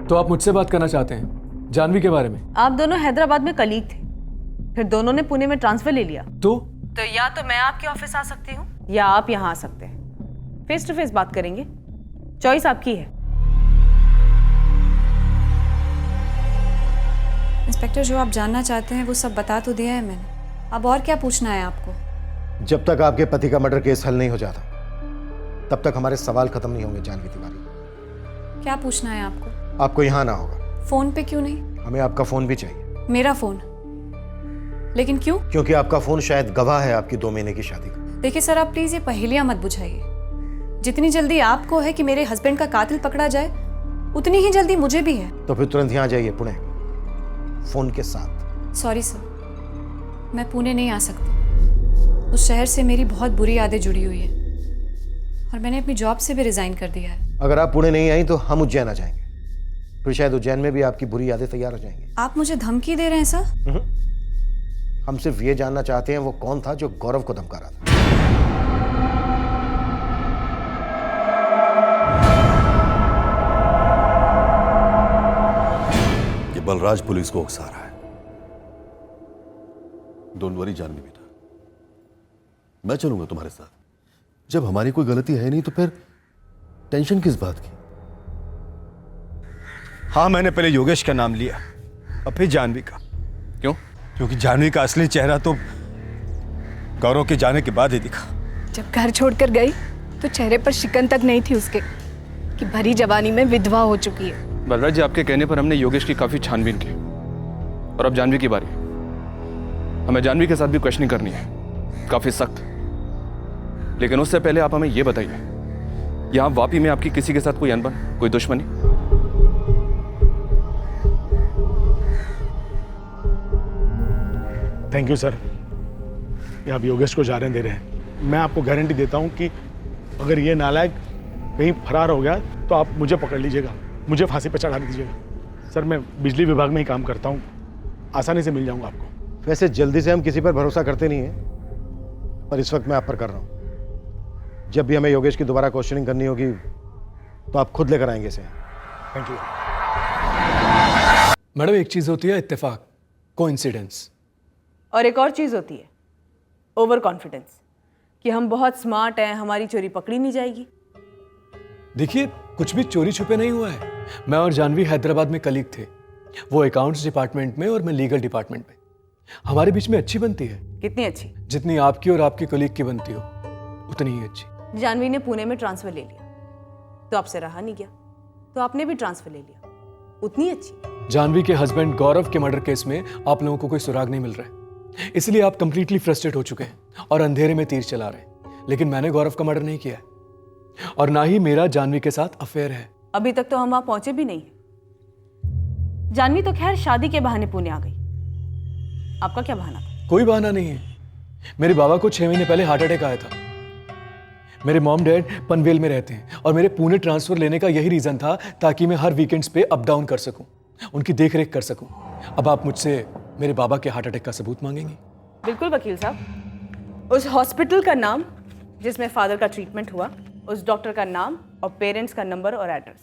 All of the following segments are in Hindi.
तो आप मुझसे बात करना चाहते हैं जानवी के बारे में? आप दोनों हैदराबाद में कलीग थे, फिर दोनों ने पुणे में ट्रांसफर ले लिया। तो या तो मैं आपके ऑफिस आ सकती हूँ या आप यहाँ आ सकते हैं। फेस टू फेस बात करेंगे, चॉइस आपकी है। इंस्पेक्टर, जो आप जानना चाहते हैं वो सब बता तो दिया है मैंने। अब और क्या पूछना है आपको? जब तक आपके पति का मर्डर केस हल नहीं हो जाता तब तक हमारे सवाल खत्म नहीं होंगे जानवी तिवारी। क्या पूछना है आपको? आपको यहाँ आना होगा। फोन पे क्यों नहीं? हमें आपका फोन भी चाहिए। मेरा फोन? लेकिन क्यों? क्योंकि आपका फोन शायद गवाह है आपकी 2 महीने की शादी का। देखिए सर, आप प्लीज ये पहेलियां मत बुझाइए। जितनी जल्दी आपको है कि मेरे हस्बैंड का कातिल पकड़ा जाए, उतनी ही जल्दी मुझे भी है। तो फिर तुरंत यहाँ जाइए पुणे, फोन के साथ। सॉरी सर, मैं पुणे नहीं आ सकती। उस शहर से मेरी बहुत बुरी यादें जुड़ी हुई है और मैंने अपनी जॉब से भी रिजाइन कर दिया है। अगर आप पुणे नहीं आई तो हम उज्जैन आ जाएंगे, फिर शायद उज्जैन में भी आपकी बुरी यादें तैयार हो जाएंगी। आप मुझे धमकी दे रहे हैं सर? हम सिर्फ ये जानना चाहते हैं वो कौन था जो गौरव को धमका रहा था। ये बलराज पुलिस को उकसा रहा है। डोंट वरी जानवी बेटा, मैं चलूंगा तुम्हारे साथ। जब हमारी कोई गलती है नहीं तो फिर टेंशन किस बात की? हाँ, मैंने पहले योगेश का नाम लिया और फिर जानवी का। क्यों? क्योंकि जानवी का असली चेहरा तो गौरव के जाने के बाद ही दिखा। जब घर छोड़कर गई तो चेहरे पर शिकन तक नहीं थी उसके कि भरी जवानी में विधवा हो चुकी है। बलराज जी, आपके कहने पर हमने योगेश की काफी छानबीन की और अब जानवी की बारी। हमें जानवी के साथ भी क्वेश्चनिंग करनी है, काफी सख्त। लेकिन उससे पहले आप हमें यह बताइए, यहां वापी में आपकी किसी के साथ कोई अनबन, कोई दुश्मनी? थैंक यू सर, ये आप योगेश को जाने दे रहे हैं। मैं आपको गारंटी देता हूँ कि अगर ये नालायक कहीं फरार हो गया तो आप मुझे पकड़ लीजिएगा, मुझे फांसी पर चढ़ा दीजिएगा। सर, मैं बिजली विभाग में ही काम करता हूँ, आसानी से मिल जाऊँगा आपको। वैसे जल्दी से हम किसी पर भरोसा करते नहीं हैं, पर इस वक्त मैं आप पर कर रहा हूँ। जब भी हमें योगेश की दोबारा क्वेश्चनिंग करनी होगी तो आप खुद लेकर आएंगे इसे। Thank you. मैडम, एक चीज होती है इत्तेफाक, कोइंसिडेंस, और एक और चीज होती है ओवर कॉन्फिडेंस, कि हम बहुत स्मार्ट हैं, हमारी चोरी पकड़ी नहीं जाएगी। देखिए, कुछ भी चोरी छुपे नहीं हुआ है। मैं और जानवी हैदराबाद में कलीग थे, वो अकाउंट्स डिपार्टमेंट में और मैं लीगल डिपार्टमेंट में। हमारे बीच में अच्छी बनती है। कितनी अच्छी? जितनी आपकी और आपकी कलीग की बनती हो उतनी ही अच्छी। जानवी ने पुणे में ट्रांसफर ले लिया तो आपसे रहा नहीं गया, तो आपने भी ट्रांसफर ले लिया, उतनी अच्छी। जानवी के हस्बैंड गौरव के मर्डर केस में आप लोगों को कोई सुराग नहीं मिल रहा है, इसलिए आप कंप्लीटली फ्रस्ट्रेट हो चुके हैं और अंधेरे में तीर चला रहे हैं। लेकिन मैंने गौरव का मर्डर नहीं किया है और ना ही मेरा जानवी के साथ अफेयर है। अभी तक तो हम वहां पहुंचे भी नहीं है। जानवी तो खैर शादी के बहाने पुणे आ गई, आपका क्या बहाना था? कोई बहाना नहीं है। मेरे बाबा को 6 महीने पहले हार्ट अटैक आया था। मेरे मॉम डैड पनवेल में रहते हैं और मेरे पुणे ट्रांसफर लेने का यही रीजन था, ताकि मैं हर वीकेंड्स पे अप डाउन कर सकूं, उनकी देखरेख कर सकूं। अब आप मुझसे मेरे बाबा के हार्ट अटैक का सबूत मांगेंगे? बिल्कुल वकील साहब, उस हॉस्पिटल का नाम जिसमें फादर का ट्रीटमेंट हुआ, उस डॉक्टर का नाम और पेरेंट्स का नंबर और एड्रेस।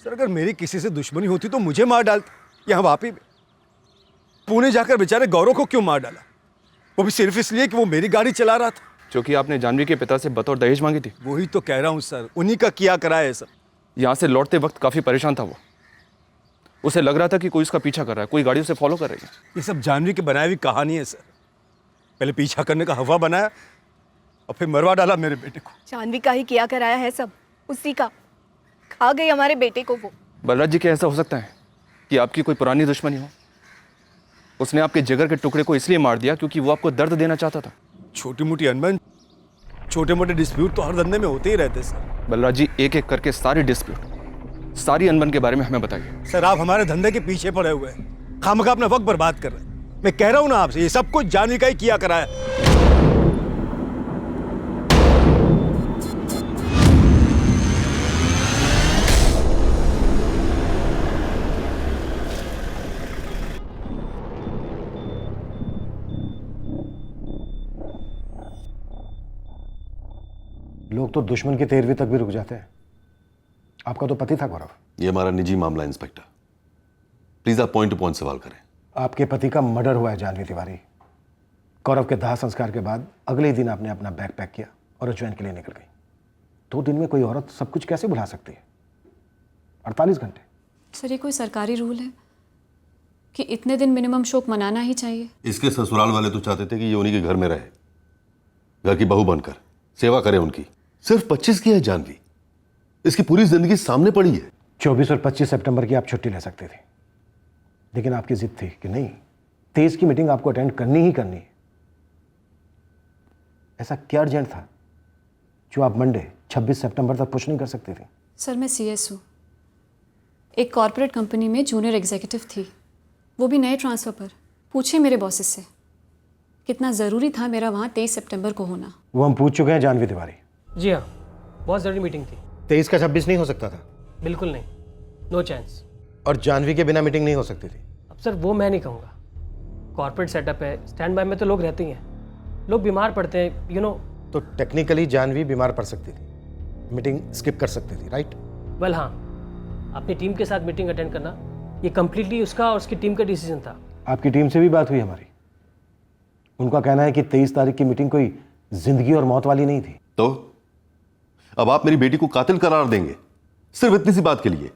सर, अगर मेरी किसी से दुश्मनी होती तो मुझे मार डालती। यहाँ वापी में पुणे जाकर बेचारे गौरव को क्यों मार डाला, वो भी सिर्फ इसलिए कि वो मेरी गाड़ी चला रहा था, जो कि आपने जानवी के पिता से बतौर दहेज मांगी थी। वही तो कह रहा हूँ सर, उन्हीं का किया करा है सर। यहाँ से लौटते वक्त काफी परेशान था वो। उसे लग रहा था कि कोई उसका पीछा कर रहा है, कोई गाड़ी उसे फॉलो कर रही है। ये सब जानवी की बनाई हुई कहानी है सर। पहले पीछा करने का हवा बनाया और फिर मरवा डाला मेरे बेटे को। जानवी का ही किया कराया है सब, उसी का। खा गई हमारे बेटे को वो। बलराज जी, क्या ऐसा हो सकता है कि आपकी कोई पुरानी दुश्मनी हो? उसने आपके जिगर के टुकड़े को इसलिए मार दिया क्योंकि वो आपको दर्द देना चाहता था। छोटी मोटी अनबन, छोटे मोटे डिस्प्यूट तो हर धंधे में होते ही रहते सर। बलराज जी, एक एक करके सारी डिस्प्यूट, सारी अनबन के बारे में हमें बताइए। सर, आप हमारे धंधे के पीछे पड़े हुए हैं, खामखा अपना वक्त बर्बाद कर रहे हैं। मैं कह रहा हूं ना आपसे, ये सब कुछ जानवी का ही किया कराया। लोग तो दुश्मन की तेरहवीं तक भी रुक जाते हैं, आपका तो पति था गौरव। ये हमारा निजी मामला है इंस्पेक्टर, प्लीज आप पॉइंट टू पॉइंट सवाल करें। आपके पति का मर्डर हुआ है जानवी तिवारी। गौरव के दाह संस्कार के बाद अगले ही दिन आपने अपना बैग पैक किया और उज्जैन के लिए निकल गई। 2 दिन में कोई औरत सब कुछ कैसे भुला सकती है? 48 घंटे। सर ये कोई सरकारी रूल है कि इतने दिन मिनिमम शोक मनाना ही चाहिए? इसके ससुराल वाले तो चाहते थे कि ये उन्हीं के घर में रहे, घर की बहू बनकर सेवा करे उनकी। सिर्फ 25 की है जानवी, इसकी पूरी जिंदगी सामने पड़ी है। 24 और 25 सितंबर की आप छुट्टी ले सकते थे, लेकिन आपकी जिद थी कि नहीं, 23 की मीटिंग आपको अटेंड करनी ही करनी है। ऐसा क्या अर्जेंट था जो आप मंडे 26 सितंबर तक पुश नहीं कर सकती थी? सर मैं CS हूँ, एक कॉर्पोरेट कंपनी में जूनियर एग्जीक्यूटिव थी, वो भी नए ट्रांसफ़र पर। पूछिए मेरे बॉसेस से कितना ज़रूरी था मेरा वहाँ 23 सितंबर को होना। वो हम पूछ चुके हैं जानवी तिवारी। जी हाँ, बहुत ज़रूरी मीटिंग थी। 23 का 26 नहीं हो सकता था? बिल्कुल नहीं, नो चांस। और जानवी के बिना मीटिंग नहीं हो सकती थी? अब सर वो मैं नहीं कहूँगा, कॉर्पोरेट सेटअप है, स्टैंड बाय में तो लोग रहते ही हैं, लोग बीमार पड़ते हैं, यू नो। तो टेक्निकली जानवी बीमार पड़ सकती थी, मीटिंग स्किप कर सकती थी, राइट? वेल हाँ, अपनी टीम के साथ मीटिंग अटेंड करना ये कम्प्लीटली उसका और उसकी टीम का डिसीजन था। आपकी टीम से भी बात हुई हमारी, उनका कहना है कि 23 तारीख की मीटिंग कोई जिंदगी और मौत वाली नहीं थी। तो अब आप मेरी बेटी को कातिल करार देंगे सिर्फ इतनी सी बात के लिए?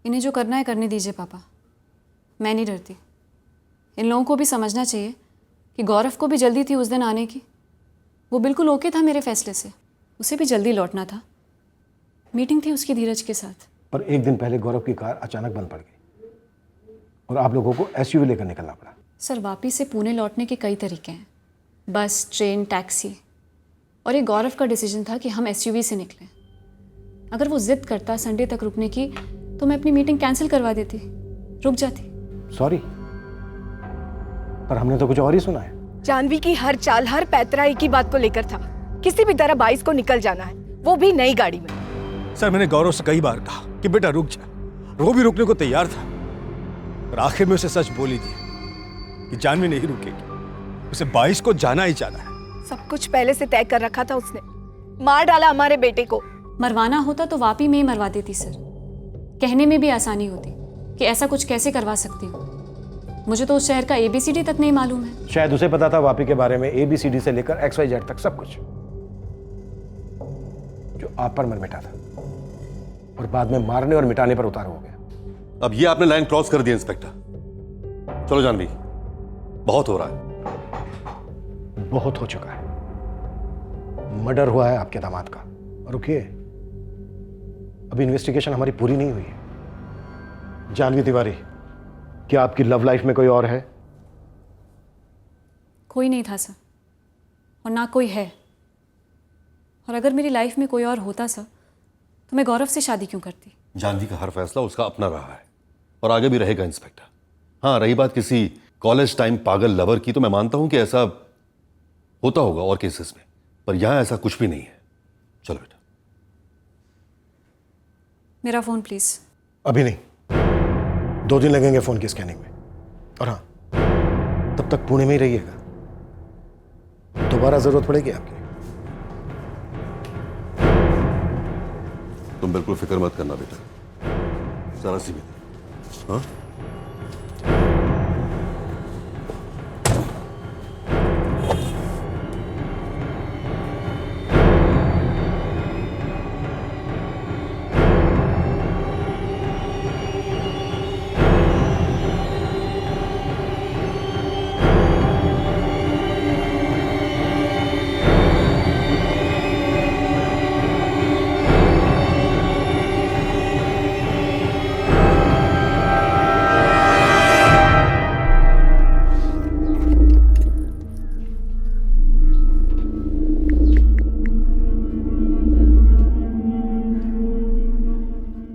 इन्हें जो करना है करने दीजिए पापा, मैं नहीं डरती। इन लोगों को भी समझना चाहिए कि गौरव को भी जल्दी थी उस दिन आने की। वो बिल्कुल ओके था मेरे फैसले से, उसे भी जल्दी लौटना था, मीटिंग थी उसकी धीरज के साथ। पर एक दिन पहले गौरव की कार अचानक बंद पड़ गई और आप लोगों को SUV लेकर निकलना पड़ा। सर वापस से पुणे लौटने के कई तरीके हैं, बस, ट्रेन, टैक्सी, और ये गौरव का डिसीजन था कि हम SUV से निकलें। अगर वो जिद करता संडे तक रुकने की तो मैं अपनी मीटिंग कैंसिल करवा देती, रुक जाती। सॉरी, पर हमने तो कुछ और ही सुना है। जानवी की हर चाल, हर पैतरा एक ही बात को लेकर था, किसी भी तरह 22 को निकल जाना है, वो भी नई गाड़ी में। सर मैंने गौरव से कई बार कहा कि बेटा रुक जा, वो भी रुकने को तैयार था, पर आखिर में उसे सच बोल ही दिया कि जानवी नहीं रुकेगी, उसे 22 को जाना ही जाना है। सब कुछ पहले से तय कर रखा था उसने, मार डाला हमारे बेटे को। मरवाना होता तो वापी में ही मरवा देती सर, कहने में भी आसानी होती कि ऐसा कुछ कैसे करवा सकती हूँ। मुझे तो उस शहर का ABCD तक नहीं मालूम है। शायद उसे पता था वापी के बारे में, ABCD से लेकर XYZ तक सब कुछ, जो आप पर मन मिटा था और बाद में मारने और मिटाने पर उतार हो गया। अब ये आपने लाइन क्रॉस कर दी इंस्पेक्टर। चलो जानवी, बहुत हो रहा है। बहुत हो चुका है, मर्डर हुआ है आपके दामाद का। और रुकिए, अभी इन्वेस्टिगेशन हमारी पूरी नहीं हुई है। जानवी तिवारी, क्या आपकी लव लाइफ में कोई और है? कोई नहीं था सर, और ना कोई है। और अगर मेरी लाइफ में कोई और होता सर तो मैं गौरव से शादी क्यों करती? जानवी का हर फैसला उसका अपना रहा है और आगे भी रहेगा इंस्पेक्टर। हाँ, रही बात किसी कॉलेज टाइम पागल लवर की, तो मैं मानता हूं कि ऐसा होता होगा और केसेस में, पर यहां ऐसा कुछ भी नहीं है। चलो बेटा। मेरा फ़ोन प्लीज़। अभी नहीं, 2 दिन लगेंगे फोन की स्कैनिंग में। और हाँ, तब तक पुणे में ही रहिएगा, दोबारा जरूरत पड़ेगी आपकी। तुम बिल्कुल फिक्र मत करना बेटा, जरा सी भी। हाँ,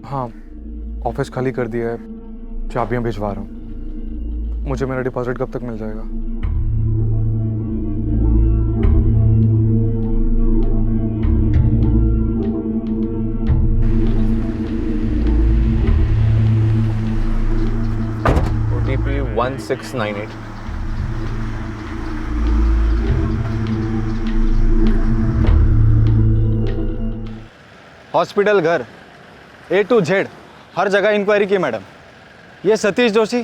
हाँ, ऑफिस खाली कर दिया है, चाबियाँ भिजवा रहा हूँ। मुझे मेरा डिपॉजिट कब तक मिल जाएगा? OTP 1698। हॉस्पिटल, घर, A to Z हर जगह इंक्वायरी की मैडम। ये सतीश जोशी,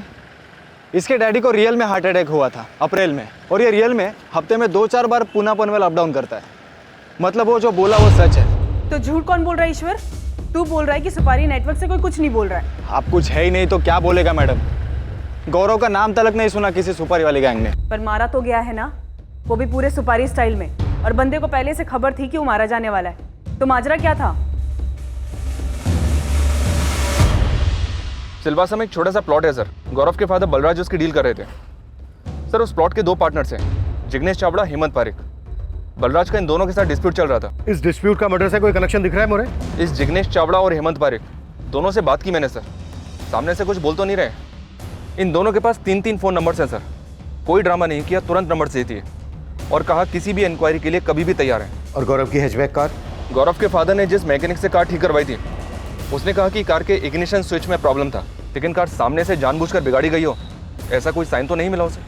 इसके डैडी को रियल में हार्ट अटैक हुआ था अप्रैल में, और ये रियल में हफ्ते में 2-4 बार पूना पनवेल अप डाउन करता है। मतलब वो जो बोला वो सच है। तो झूठ कौन बोल रहा है ईश्वर? तू बोल रहा है कि सुपारी नेटवर्क से कोई कुछ नहीं बोल रहा है। आप कुछ है ही नहीं तो क्या बोलेगा मैडम? गौरव का नाम तलक नहीं सुना किसी सुपारी वाली गैंग ने। पर मारा तो गया है ना, वो भी पूरे सुपारी स्टाइल में, और बंदे को पहले से खबर थी कि वो मारा जाने वाला है। तो माजरा क्या था? सिलवासा में एक छोटा सा प्लॉट है सर। गौरव के फादर बलराज उसकी डील कर रहे थे सर। उस प्लॉट के 2 पार्टनर्स हैं, जिग्नेश चावड़ा, हेमंत पारिक। बलराज का इन दोनों के साथ डिस्प्यूट चल रहा था। इस डिस्प्यूट का मर्डर से कोई कनेक्शन दिख रहा है मोरे? इस जिग्नेश चावड़ा और हेमंत पारिक दोनों से बात की मैंने सर। सामने से कुछ बोल तो नहीं रहे। इन दोनों के पास 3-3 फ़ोन नंबर्स हैं सर। कोई ड्रामा नहीं किया, तुरंत नंबर दे दिए और कहा किसी भी इंक्वायरी के लिए कभी भी तैयार है। और गौरव की हैचबैक कार? गौरव के फादर ने जिस मैकेनिक से कार ठीक करवाई थी, उसने कहा कि कार के इग्निशन स्विच में प्रॉब्लम था, लेकिन कार सामने से जानबूझकर बिगाड़ी गई हो ऐसा कोई साइन तो नहीं मिला उसे।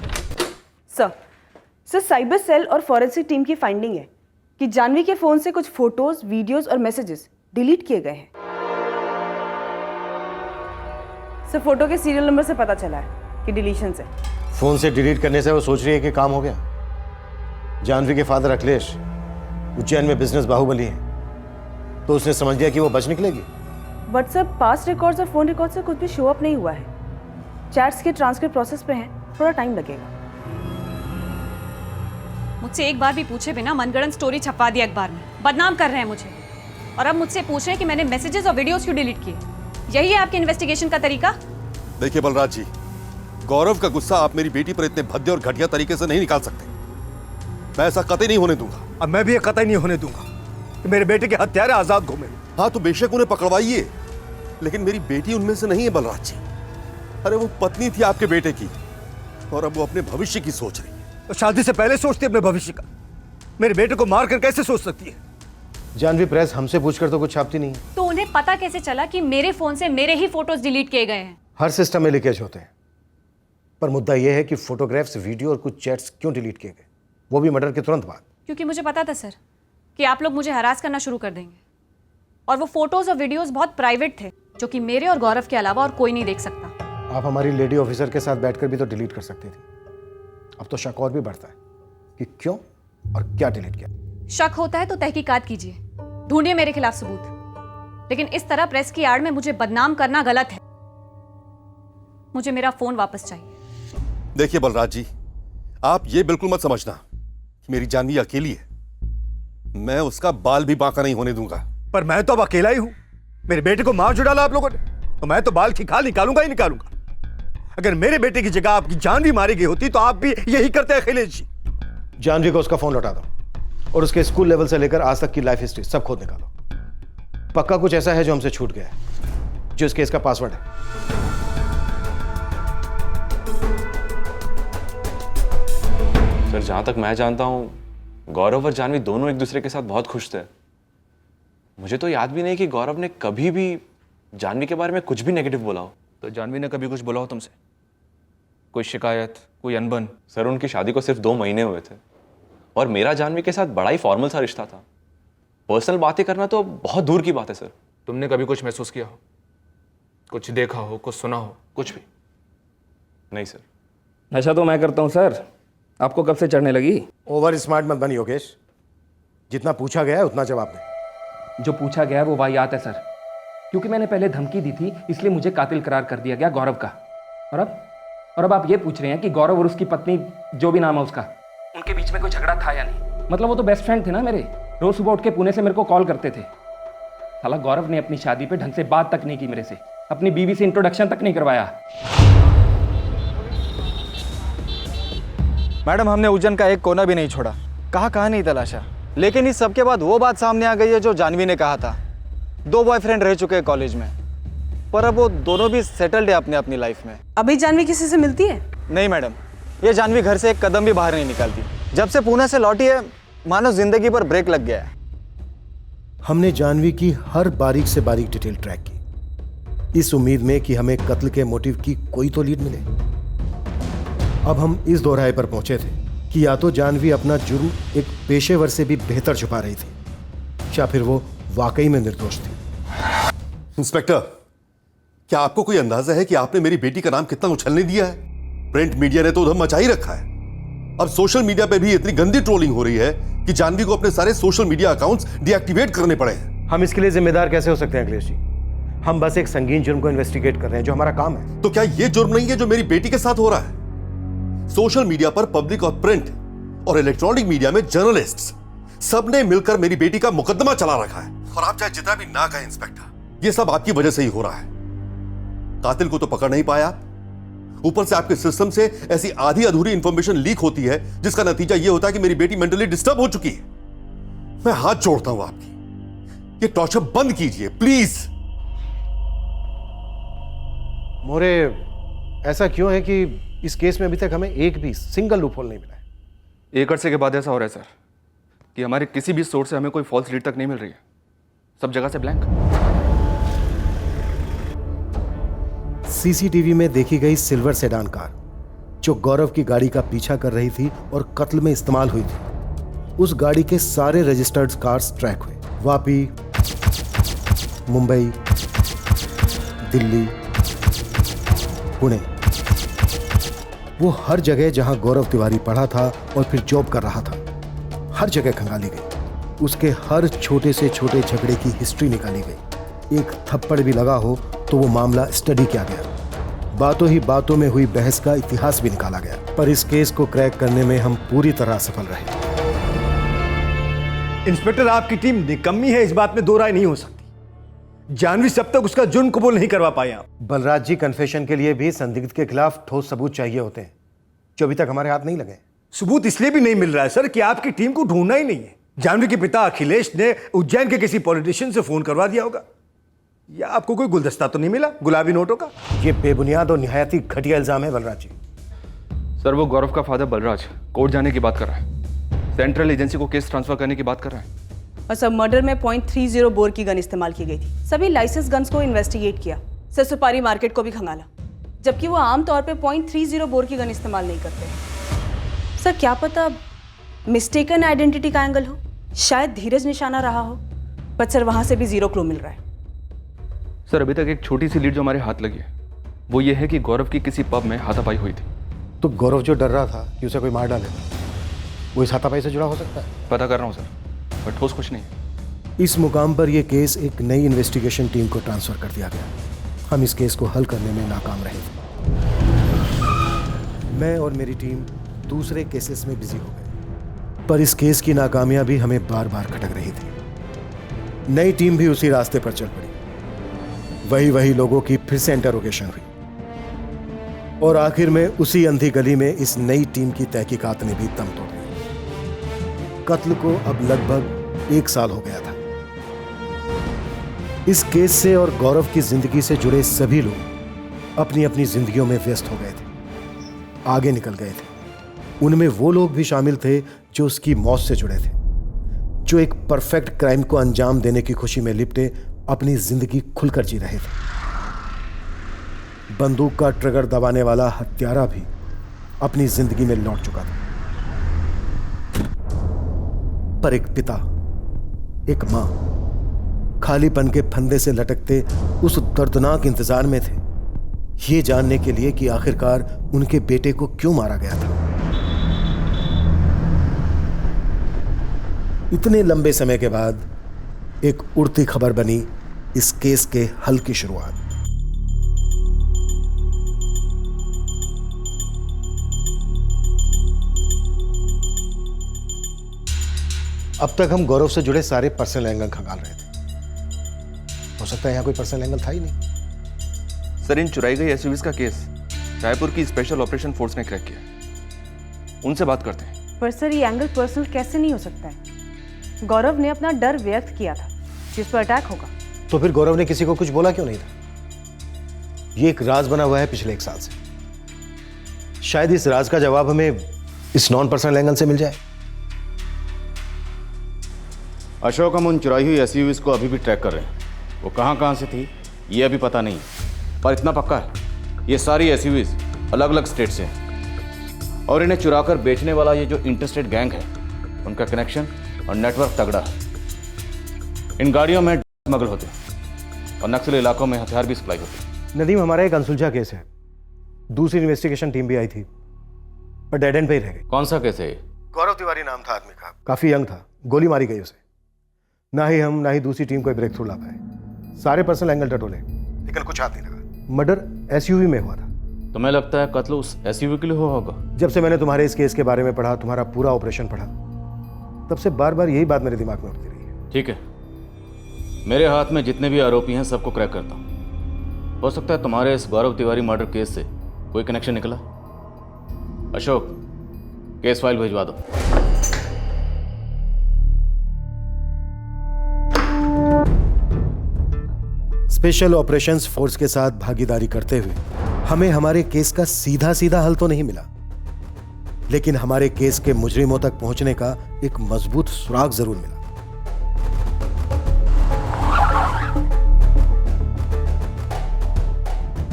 सर साइबर सेल और फॉरेंसिक टीम की फाइंडिंग है कि जानवी के फोन से कुछ फोटोज, वीडियोस और मैसेजेस डिलीट किए गए हैं। सर फोटो के सीरियल नंबर से पता चला है कि डिलीशन से। फोन से डिलीट करने से वो सोच रही है कि काम हो गया। जानवी के फादर अखिलेश उज्जैन में बिजनेस बाहुबली है, तो उसने समझ लिया कि वो बच निकलेगी। बट सर पास्ट रिकॉर्ड्स और फोन रिकॉर्ड से कुछ भी शो अप नहीं हुआ है। चैट्स के ट्रांसक्रिप्ट प्रोसेस पे हैं, थोड़ा टाइम लगेगा। मुझसे एक बार भी पूछे बिना मनगढ़ंत स्टोरी छपवा दी अखबार में, बदनाम कर रहे हैं मुझे। और अब मुझसे पूछ रहे हैं कि मैंने मैसेजेस और वीडियोस क्यों डिलीट किए। यही है आपके इन्वेस्टिगेशन का तरीका? देखिए बलराज जी, गौरव का गुस्सा आप मेरी बेटी पर इतने भद्दे और घटिया तरीके से नहीं निकाल सकते। मैं ऐसा कतई नहीं होने दूंगा। अब मैं भी ये कतई नहीं होने दूंगा कि मेरे बेटे के हत्यारे आजाद घूमे। हाँ तो बेशक उन्हें पकड़वाइए, लेकिन मेरी बेटी उनमें से नहीं है बलराज जी। अरे वो पत्नी थी आपके बेटे की, और अब वो अपने भविष्य की सोच रही है। तो शादी से पहले सोचती है अपने भविष्य का। मेरे बेटे को मार कर कैसे सोच सकती है? जानवी प्रेस हमसे पूछकर तो कुछ छापती नहीं है। तो उन्हें पता कैसे चला कि मेरे फोन से मेरे ही फोटोज डिलीट किए गए हैं? हर सिस्टम में लीकेज होते हैं, पर मुद्दा यह है कि फोटोग्राफ्स, वीडियो और कुछ चैट्स क्यों डिलीट किए गए, वो भी मर्डर के तुरंत बाद। क्योंकि मुझे पता था सर कि आप लोग मुझे हरास करना शुरू कर देंगे, और वो फोटोज और वीडियोस बहुत प्राइवेट थे, जो कि मेरे और गौरव के अलावा और कोई नहीं देख सकता। आप हमारी लेडी ऑफिसर के साथ बैठकर भी तो डिलीट कर सकती थी। अब तो शक और भी बढ़ता है कि क्यों और क्या डिलीट किया। शक होता है तो तहकीकात कीजिए, ढूंढिए मेरे खिलाफ सबूत, लेकिन इस तरह प्रेस की आड़ में मुझे बदनाम करना गलत है। मुझे मेरा फोन वापस चाहिए। देखिए बलराज जी, आप ये बिल्कुल मत समझना कि मेरी जानवी अकेली है। मैं उसका बाल भी बांका नहीं होने दूंगा। पर मैं तो अब अकेला ही हूं। मेरे बेटे को मार जो डाला आप लोगों ने, तो मैं तो बाल की खाल निकालूंगा ही निकालूंगा। अगर मेरे बेटे की जगह आपकी जान भी मारी गई होती तो आप भी यही करते अखिलेश जी। जानवी को उसका फोन लौटा दो और उसके स्कूल लेवल से लेकर आज तक की लाइफ हिस्ट्री सब खोद निकालो। पक्का कुछ ऐसा है जो हमसे छूट गया है, जो इस केस का पासवर्ड है। सर जहाँ तक मैं जानता हूँ, गौरव और जानवी दोनों एक दूसरे के साथ बहुत खुश थे। मुझे तो याद भी नहीं कि गौरव ने कभी भी जानवी के बारे में कुछ भी नेगेटिव बोला हो। तो जानवी ने कभी कुछ बोला हो तुमसे? कोई शिकायत, कोई अनबन? सर उनकी शादी को सिर्फ 2 महीने हुए थे, और मेरा जानवी के साथ बड़ा ही फॉर्मल सा रिश्ता था। पर्सनल बातें करना तो बहुत दूर की बात है सर। तुमने कभी कुछ महसूस किया हो, कुछ देखा हो, कुछ सुना हो? कुछ भी नहीं सर। नशा तो मैं करता हूँ सर, आपको कब से चढ़ने लगी? ओवर स्मार्ट मत बनी योगेश, जितना पूछा गया है उतना जवाब दे। जो पूछा गया वो वाहियात है सर, क्योंकि मैंने पहले धमकी दी थी, इसलिए मुझे कातिल करार कर दिया गया गौरव का। और अब आप ये पूछ रहे हैं कि गौरव और उसकी पत्नी, जो भी नाम है उसका, उनके बीच में कोई झगड़ा था या नहीं? मतलब वो तो बेस्ट फ्रेंड थे ना मेरे, रोज सुबह उठ के पुणे से मेरे को कॉल करते थे। साला गौरव ने अपनी शादी पे ढंग से बात तक नहीं की मेरे से, अपनी बीवी से इंट्रोडक्शन तक नहीं करवाया। मैडम हमने उज्जैन का एक कोना भी नहीं छोड़ा, कहाँ नहीं तलाशा, लेकिन इस सब के बाद वो बात सामने आ गई है जो जानवी ने कहा था। 2 बॉयफ्रेंड रह चुके हैं कॉलेज में, पर अब वो दोनों भी सेटल्ड है अपने अपनी लाइफ में। अभी जानवी किसी से मिलती है? नहीं मैडम, ये जानवी घर से एक कदम भी बाहर नहीं निकालती। जब से पुणे से लौटी है, मानो जिंदगी पर ब्रेक लग गया है। हमने जानवी की हर बारीक से बारीक डिटेल ट्रैक की, इस उम्मीद में कि हमें कत्ल के मोटिव की कोई तो लीड मिले। अब हम इस दोहराए पर पहुंचे थे कि या तो जानवी अपना जुर्म एक पेशेवर से भी बेहतर छुपा रही थी, या फिर वो वाकई में निर्दोष थी। इंस्पेक्टर, क्या आपको कोई अंदाजा है कि आपने मेरी बेटी का नाम कितना उछलने दिया है? प्रिंट मीडिया ने तो उधम मचा ही रखा है। अब सोशल मीडिया पे भी इतनी गंदी ट्रोलिंग हो रही है कि जाह्नवी को अपने सारे सोशल मीडिया अकाउंट्स डीएक्टिवेट करने पड़े हैं। हम इसके लिए जिम्मेदार कैसे हो सकते हैं अखिलेश जी? हम बस एक संगीन जुर्म को इन्वेस्टिगेट कर रहे हैं, जो हमारा काम है। तो क्या यह जुर्म नहीं है जो मेरी बेटी के साथ हो रहा है? सोशल मीडिया पर पब्लिक और प्रिंट और इलेक्ट्रॉनिक मीडिया में जर्नलिस्ट्स सबने मिलकर मेरी बेटी का मुकदमा चला रखा है। और आप चाहे जितना भी ना कहें इंस्पेक्टर, यह सब आपकी वजह से ही हो रहा है। कातिल को तो पकड़ नहीं पाया, ऊपर से आपके सिस्टम से ऐसी आधी अधूरी इंफॉर्मेशन लीक होती है जिसका नतीजा यह होता है कि मेरी बेटी मेंटली डिस्टर्ब हो चुकी है। मैं हाथ जोड़ता हूं आपकी, ये टॉर्चर बंद कीजिए प्लीज। मोरे, ऐसा क्यों है कि इस केस में अभी तक हमें एक भी सिंगल लूपहोल नहीं मिला है? एक अरसे के बाद ऐसा हो रहा है सर कि हमारे किसी भी सोर्स से हमें कोई फॉल्स लीड तक नहीं मिल रही है। सब जगह से ब्लैंक। सीसीटीवी में देखी गई सिल्वर सेडान कार जो गौरव की गाड़ी का पीछा कर रही थी और कत्ल में इस्तेमाल हुई थी, उस गाड़ी के सारे रजिस्टर्ड कार्स ट्रैक हुए। वापी, मुंबई, दिल्ली, पुणे, वो हर जगह जहां गौरव तिवारी पढ़ा था और फिर जॉब कर रहा था, हर जगह खंगाली गई। उसके हर छोटे से छोटे झगड़े की हिस्ट्री निकाली गई। एक थप्पड़ भी लगा हो तो वो मामला स्टडी किया गया। बातों ही बातों में हुई बहस का इतिहास भी निकाला गया। पर इस केस को क्रैक करने में हम पूरी तरह सफल रहे। इंस्पेक्टर, आपकी टीम निकम्मी है, इस बात में दो राय नहीं हो सकती। जाह्नवी सब तक उसका जुर्म कबूल नहीं करवा पाए आप। बलराज जी, कन्फेशन के लिए भी संदिग्ध के खिलाफ ठोस सबूत चाहिए होते हैं, जो अभी तक हमारे हाथ नहीं लगे। सबूत इसलिए भी नहीं मिल रहा है सर कि आपकी टीम को ढूंढना ही नहीं है। जाह्नवी के पिता अखिलेश ने उज्जैन के किसी पॉलिटिशियन से फोन करवा दिया होगा, या आपको कोई गुलदस्ता तो नहीं मिला गुलाबी नोटों का? ये बेबुनियाद और निहायती घटिया इल्जाम है बलराज जी। सर, वो गौरव का फादर बलराज कोर्ट जाने की बात कर रहा है, सेंट्रल एजेंसी को केस ट्रांसफर करने की बात कर रहा है। और सब मर्डर में .30 बोर की गन इस्तेमाल की गई थी। सभी लाइसेंस गन्स को इन्वेस्टिगेट किया, सर सुपारी मार्केट को भी खंगाला, जबकि वो आमतौर पे .30 बोर की गन इस्तेमाल नहीं करते। सर क्या पता मिस्टेकन आइडेंटिटी का एंगल हो, शायद धीरज निशाना रहा हो, पर सर वहां से भी जीरो क्लू मिल रहा है। सर, अभी तक एक छोटी सी लीड जो हमारे हाथ लगी है वो ये है कि गौरव की किसी पब में हाथापाई हुई थी। तो गौरव जो डर रहा था कि उसे कोई मार डाले, वो इस हाथापाई से जुड़ा हो सकता है? पता कर रहा हूँ सर, पर ठोस कुछ नहीं। इस मुकाम पर यह केस एक नई इन्वेस्टिगेशन टीम को ट्रांसफर कर दिया गया। हम इस केस को हल करने में नाकाम रहे थे। मैं और मेरी टीम दूसरे केसेस में बिजी हो गए, पर इस केस की नाकामियां भी हमें बार बार खटक रही थी। नई टीम भी उसी रास्ते पर चल पड़ी। वही लोगों की फिर से इंटरोगेशन हुई और आखिर में उसी अंधी गली में इस नई टीम की तहकीकात ने भी दम तोड़ दी। कत्ल को अब लगभग 1 साल हो गया था। इस केस से और गौरव की जिंदगी से जुड़े सभी लोग अपनी अपनी जिंदगियों में व्यस्त हो गए थे, आगे निकल गए थे। उनमें वो लोग भी शामिल थे जो उसकी मौत से जुड़े थे, जो एक परफेक्ट क्राइम को अंजाम देने की खुशी में लिपटे अपनी जिंदगी खुलकर जी रहे थे। बंदूक का ट्रिगर दबाने वाला हत्यारा भी अपनी जिंदगी में लौट चुका था। पर एक पिता, एक मां खालीपन के फंदे से लटकते उस दर्दनाक इंतजार में थे, ये जानने के लिए कि आखिरकार उनके बेटे को क्यों मारा गया था। इतने लंबे समय के बाद एक उड़ती खबर बनी इस केस के हल की शुरुआत। अब तक हम गौरव से जुड़े सारे पर्सनल एंगल खंगाल रहे थे। हो सकता है यहां कोई पर्सनल एंगल था ही नहीं। सर, इन चुराई गई एसयूवीज का केस रायपुर की स्पेशल ऑपरेशन फोर्स ने क्रैक किया, उनसे बात करते हैं। पर सर ये एंगल पर्सनल कैसे नहीं हो सकता है? गौरव ने अपना डर व्यक्त किया था जिस पर अटैक होगा। तो फिर गौरव ने किसी को कुछ बोला क्यों नहीं था? ये एक राज बना हुआ है पिछले 1 साल से। शायद इस राज का जवाब हमें इस नॉन पर्सनल एंगल से मिल जाए। अशोक, हम उन चुराई हुई एसयूवीज को अभी भी ट्रैक कर रहे हैं। वो कहां से थी ये अभी पता नहीं, पर इतना पक्का है ये सारी एसयूवीज अलग अलग स्टेट से हैं और इन्हें चुराकर बेचने वाला ये जो इंटरस्टेट गैंग है उनका कनेक्शन और नेटवर्क तगड़ा है। इन गाड़ियों में स्मगल होते हैं और नक्सली इलाकों में हथियार भी सप्लाई होते हैं। नदीम, हमारा एक अनसुलझा केस है। दूसरी इन्वेस्टिगेशन टीम भी आई थी पर डेड एंड पे ही रह गई। कौन सा केस है ये? गौरव तिवारी नाम था आदमी का, काफी यंग था, गोली मारी गई उसे। ना ही हम ना ही दूसरी टीम कोई ब्रेक थ्रू ला पाए। सारे पर्सनल एंगल टटोले लेकिन कुछ हाथ नहीं लगा। मर्डर एसयूवी में हुआ था। तुम्हें लगता है कत्ल उस एसयूवी के लिए हुआ होगा? जब से मैंने तुम्हारे इस केस के बारे में पढ़ा, तुम्हारा पूरा ऑपरेशन पढ़ा, तब से बार बार यही बात मेरे दिमाग में उठती रही है। ठीक है, मेरे हाथ में जितने भी आरोपी हैं सबको क्रैक करता हूं। हो सकता है तुम्हारे इस गौरव तिवारी मर्डर केस से कोई कनेक्शन निकला। अशोक, केस फाइल भिजवा दो। स्पेशल ऑपरेशंस फोर्स के साथ भागीदारी करते हुए हमें हमारे केस का सीधा सीधा हल तो नहीं मिला, लेकिन हमारे केस के मुजरिमों तक पहुंचने का एक मजबूत सुराग जरूर मिला।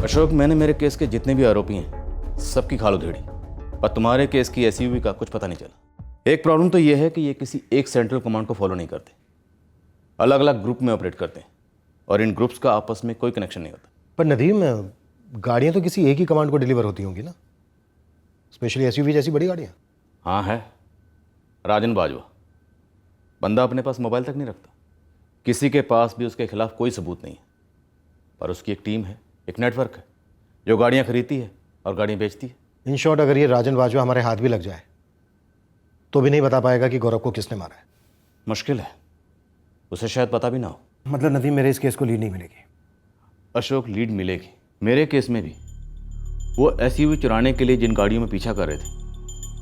अशोक, मैंने मेरे केस के जितने भी आरोपी हैं सबकी खाल उधेड़ी, पर तुम्हारे केस की एसयूवी का कुछ पता नहीं चला। एक प्रॉब्लम तो यह है कि ये किसी एक सेंट्रल कमांड को फॉलो नहीं करते, अलग अलग ग्रुप में ऑपरेट करते हैं और इन ग्रुप्स का आपस में कोई कनेक्शन नहीं होता। पर नदीम, गाड़ियां तो किसी एक ही कमांड को डिलीवर होती होंगी ना, स्पेशली एसयूवी जैसी बड़ी गाड़ियां। हाँ है, राजन बाजवा। बंदा अपने पास मोबाइल तक नहीं रखता, किसी के पास भी उसके खिलाफ कोई सबूत नहीं है, पर उसकी एक टीम है, एक नेटवर्क है जो गाड़ियां खरीदती है और गाड़ियां बेचती है। इन शॉर्ट, अगर ये राजन बाजवा हमारे हाथ भी लग जाए तो भी नहीं बता पाएगा कि गौरव को किसने मारा है। मुश्किल है, उसे शायद पता भी ना हो। मतलब नदीम, मेरे इस केस को लीड नहीं मिलेगी। अशोक, लीड मिलेगी। मेरे केस में भी वो एसयूवी चुराने के लिए जिन गाड़ियों में पीछा कर रहे थे,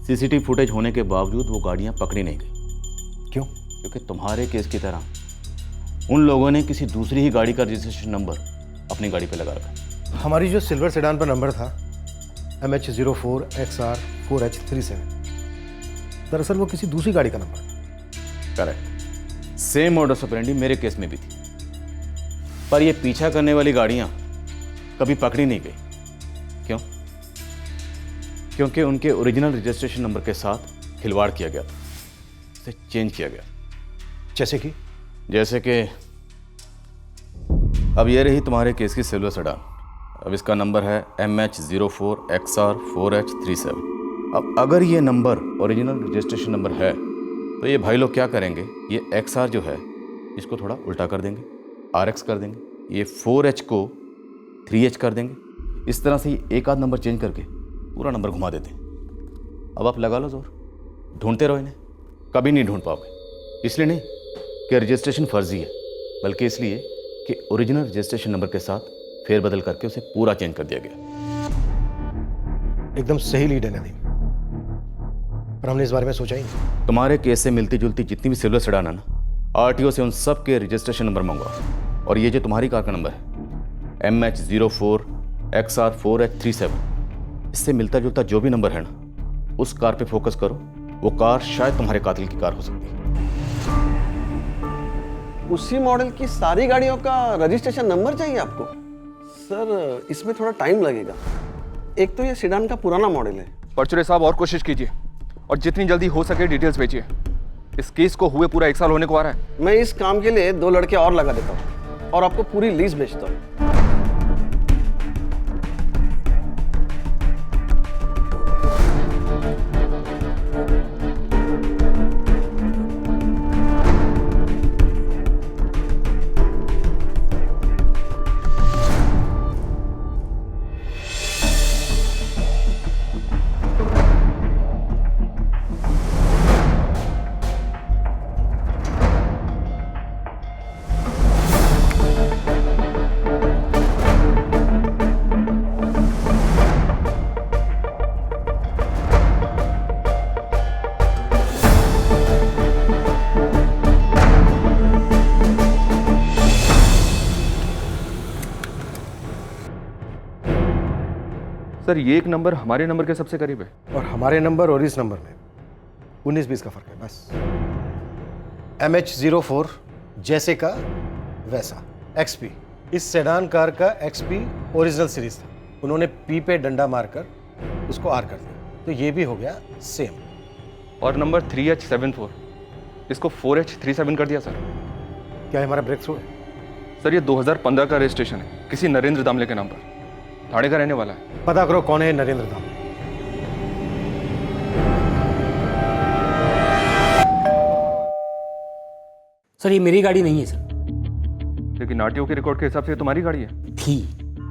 सीसीटीवी फुटेज होने के बावजूद वो गाड़ियां पकड़ी नहीं गई। क्यों? क्योंकि तुम्हारे केस की तरह उन लोगों ने किसी दूसरी ही गाड़ी का रजिस्ट्रेशन नंबर अपनी गाड़ी पे लगा रखा। हमारी जो सिल्वर सेडान पर नंबर था MH04XR4H37, दरअसल वो किसी दूसरी गाड़ी का नंबर था। करेक्ट, सेम मॉडस ऑपरेंडी मेरे केस में भी थी, पर ये पीछा करने वाली गाड़ियां कभी पकड़ी नहीं गई। क्यों? क्योंकि उनके ओरिजिनल रजिस्ट्रेशन नंबर के साथ खिलवाड़ किया गया था, उसे चेंज किया गया। जैसे कि अब ये रही तुम्हारे केस की सिल्वर सेडान। अब इसका नंबर है MH04XR4H37। अब अगर ये नंबर ओरिजिनल रजिस्ट्रेशन नंबर है तो ये भाई लोग क्या करेंगे, ये XR जो है इसको थोड़ा उल्टा कर देंगे, RX कर देंगे, ये 4H को 3H कर देंगे। इस तरह से ये एक आध नंबर चेंज करके पूरा नंबर घुमा देते हैं। अब आप लगा लो जोर, ढूंढते रहो इन्हें, कभी नहीं ढूंढ पाओगे। इसलिए नहीं कि रजिस्ट्रेशन फर्जी है, बल्कि इसलिए कि ओरिजिनल रजिस्ट्रेशन नंबर के साथ फेरबदल करके उसे पूरा चेंज कर दिया गया। एकदम सही लीड है नदीम, पर हमने इस बारे में सोचा ही नहीं। तुम्हारे केस से मिलती जुलती जितनी भी सिल्वर सेडान है ना, आरटीओ से उन सब के रजिस्ट्रेशन नंबर मंगवाओ, और ये जो तुम्हारी कार का नंबर है MH04XR4H37, इससे मिलता जुलता जो भी नंबर है ना, उस कार पे फोकस करो। वो कार शायद तुम्हारे कातिल की कार हो सकती है। उसी मॉडल की सारी गाड़ियों का रजिस्ट्रेशन नंबर चाहिए आपको? सर, इसमें थोड़ा टाइम लगेगा। एक तो ये सेडान का पुराना मॉडल है। परचुरे साहब, और कोशिश कीजिए और जितनी जल्दी हो सके डिटेल्स भेजिए। इस केस को हुए पूरा 1 साल होने को आ रहा है। मैं इस काम के लिए 2 लड़के और लगा देता हूँ और आपको पूरी लिस्ट भेजता हूँ। सर, ये एक नंबर हमारे नंबर के सबसे करीब है, और हमारे नंबर और इस नंबर में 19-20 का फर्क है बस। MH04 जैसे का वैसा, XP इस सेडान कार का XP ओरिजिनल सीरीज था, उन्होंने P पे डंडा मारकर उसको R कर दिया, तो ये भी हो गया सेम। और नंबर 3H74 इसको 4H37 कर दिया सर। क्या हमारा ब्रेक थ्रू है? सर ये 2015 का रजिस्ट्रेशन है, किसी नरेंद्र दामले के नाम पर, थाने का रहने वाला है। पता करो कौन है नरेंद्र दामले। सर ये मेरी गाड़ी नहीं है सर। लेकिन आरटीओ के रिकॉर्ड के हिसाब से ये तुम्हारी गाड़ी है। थी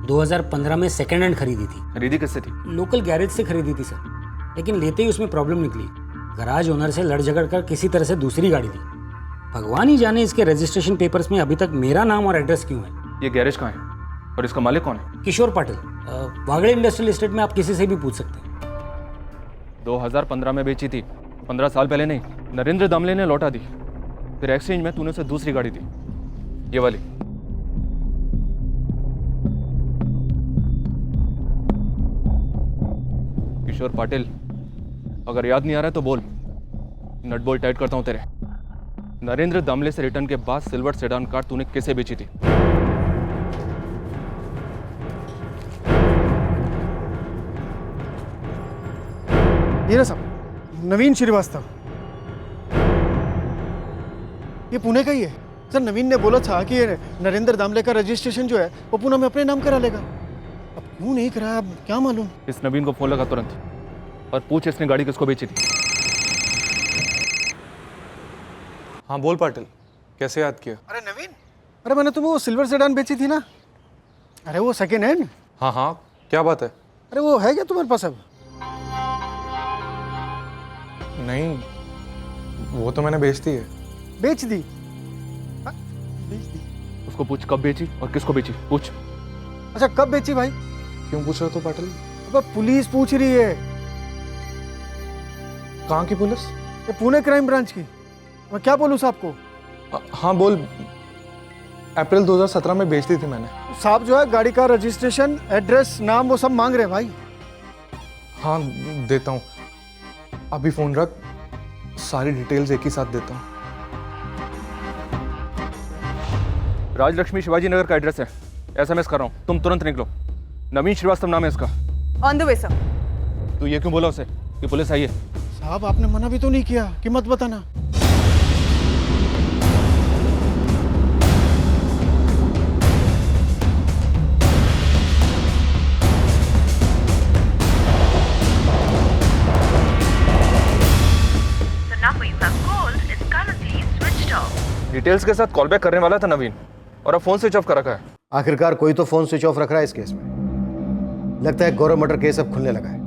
2015 में सेकेंड हैंड खरीदी थी। खरीदी किससे थी? लोकल गैरेज से खरीदी थी सर, लेकिन लेते ही उसमें प्रॉब्लम निकली। गराज ओनर से लड़ झगड़ कर किसी तरह से दूसरी गाड़ी दी। भगवान ही जाने इसके रजिस्ट्रेशन पेपर्स में अभी तक मेरा नाम और एड्रेस क्यों है। ये गैरेज कहाँ है और इसका मालिक कौन है? किशोर पाटिल, वागड़े इंडस्ट्रियल एस्टेट में आप किसी से भी पूछ सकते हैं। 2015 में बेची थी, 15 साल पहले नहीं। नरेंद्र दामले ने लौटा दी, फिर एक्सचेंज में तूने उसे दूसरी गाड़ी दी, ये वाली। किशोर पाटिल, अगर याद नहीं आ रहा है तो बोल, नट बोल्ट टाइट करता हूं तेरे। नरेंद्र दामले से रिटर्न के बाद सिल्वर सेडान कार तूने किसे बेची थी? ये ना साहब, नवीन श्रीवास्तव। ये पुणे का ही है सर। नवीन ने बोला था कि ये नरेंद्र दामले का रजिस्ट्रेशन जो है वो पुणे में अपने नाम करा लेगा। अब क्यों नहीं कराया, अब क्या मालूम। इस नवीन को फोन लगा तुरंत और पूछ इसने गाड़ी किसको बेची थी। हाँ बोल पाटिल, कैसे याद किया? अरे नवीन, अरे मैंने तुम्हें वो सिल्वर सेडान बेची थी ना, अरे वो सेकेंड हैंड। हाँ हाँ, क्या बात है? अरे वो है क्या तुम्हारे पास अब? नहीं, वो तो मैंने बेच दी है। बेच दी? हाँ, बेच दी। उसको पूछ कब बेची और किसको बेची, पूछ। अच्छा कब बेची भाई? क्यों पूछ रहे हो तो पाटिल? अब पुलिस पूछ रही है। कहाँ की पुलिस? ये पुणे क्राइम ब्रांच की। मैं क्या बोलूँ साहब को? हाँ बोल। अप्रैल 2017 में बेच दी थी मैंने। साहब जो है गाड़ी का रजिस्ट्रेशन, एड्रेस, नाम वो सब मांग रहे भाई। हाँ देता हूँ, अभी फोन रख, सारी डिटेल्स एक ही साथ देता हूँ। राजलक्ष्मी शिवाजी नगर का एड्रेस है, SMS कर रहा हूँ, तुम तुरंत निकलो। नवीन श्रीवास्तव नाम है इसका। On the way sir. तू ये क्यों बोला उसे कि पुलिस आई है? साहब आपने मना भी तो नहीं किया कि मत बताना। डिटेल्स के साथ कॉल बैक करने वाला था नवीन, और अब फोन स्विच ऑफ कर रखा है। आखिरकार कोई तो फोन स्विच ऑफ रख रहा है इस केस में। लगता है गौरव मर्डर केस अब खुलने लगा है,